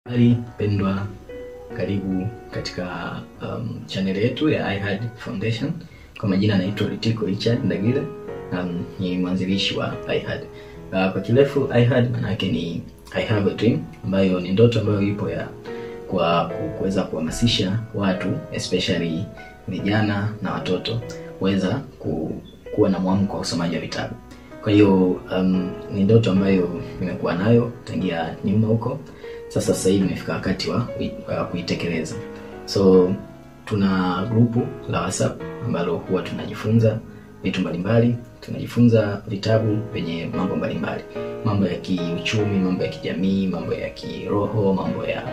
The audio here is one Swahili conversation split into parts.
Hali pendwa, karibu katika channel yetu ya iHeart Foundation. Kwa majina naitwa Ritiko Richard Ndagile, ni mwanzilishi wa iHeart. Kwa kirefu iHeart maana yake ni I have a dream, ambayo ni ndoto ambayo ipo ya kwa kuweza kuhamasisha watu, especially vijana na watoto, kuweza kuwa na mwamko wa usomaji wa vitabu. Kwa hiyo ni ndoto ambayo nimekuwa nayo tangia nyuma huko. Sasa hivi imefika wakati wa kuitekeleza. So tuna grupu la WhatsApp ambalo huwa tunajifunza vitu mbalimbali, tunajifunza vitabu vyenye mambo mbalimbali, mambo ya kiuchumi, mambo ya kijamii, mambo ya kiroho, mambo ya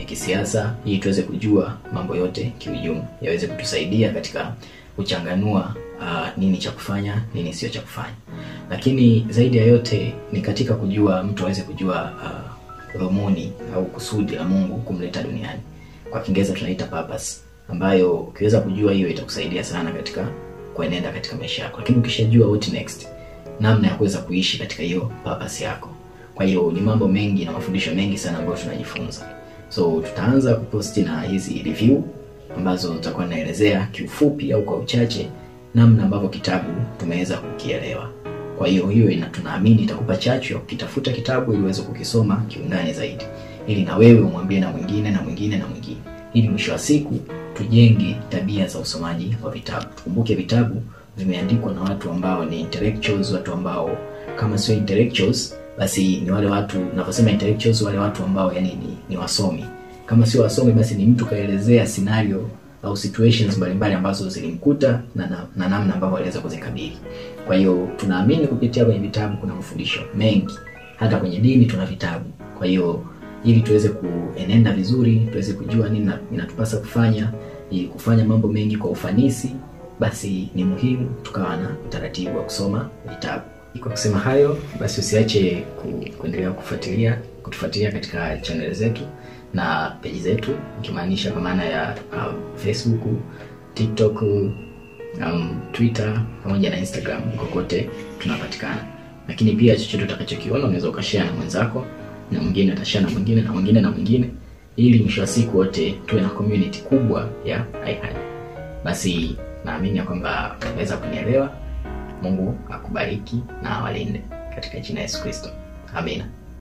kisiasa, ili tuweze kujua mambo yote kiujumla, yaweze kutusaidia katika kuchanganua nini cha kufanya, nini sio cha kufanya. Lakini zaidi ya yote ni katika kujua, mtu aweze kujua dhumuni au kusudi la Mungu kumleta duniani. Kwa Kiingereza tunaita purpose, ambayo ukiweza kujua hiyo itakusaidia sana katika kuenenda katika maisha yako. Lakini ukishajua what next, namna ya kuweza kuishi katika hiyo purpose yako. Kwa hiyo ni mambo mengi na mafundisho mengi sana ambayo tunajifunza. So tutaanza kuposti na hizi review ambazo nitakuwa naelezea kiufupi au kwa uchache namna ambavyo kitabu tumeweza kukielewa. Kwa hiyo tunaamini itakupa chachu ya kutafuta kitabu ili uweze kukisoma kiundani zaidi, ili na wewe umwambie na mwingine na mwingine na mwingine, ili mwisho wa siku tujenge tabia za usomaji wa vitabu. Tukumbuke vitabu vimeandikwa na watu ambao ni intellectuals, watu ambao kama sio intellectuals basi ni wale watu, ninaposema intellectuals, wale watu ambao yani ni wasomi. Kama sio wasomi basi ni mtu kaelezea scenario au situations mbalimbali ambazo zilimkuta na namna ambavyo aliweza kuzikabili. Kwa hiyo tunaamini kupitia kwenye vitabu kuna mafundisho mengi. Hata kwenye dini tuna vitabu. Kwa hiyo ili tuweze kuenenda vizuri, tuweze kujua nini inatupasa kufanya, ili kufanya mambo mengi kwa ufanisi, basi ni muhimu tukawa na utaratibu wa kusoma vitabu. Kwa kusema hayo, basi usiache kuendelea kutufuatilia katika channel zetu na page zetu, ikimaanisha kwa maana ya Facebook, TikTok, Twitter pamoja na Instagram, kokote tunapatikana. Lakini pia chochote utakachokiona unaweza ukashare na mwenzako, na mwingine atashare na mwingine na mwingine na mwingine, ili mwisho wa siku wote tuwe na community kubwa ya iHeart. Basi naamini kwamba unaweza kunielewa. Mungu akubariki na awalinde katika jina la Yesu Kristo. Amina.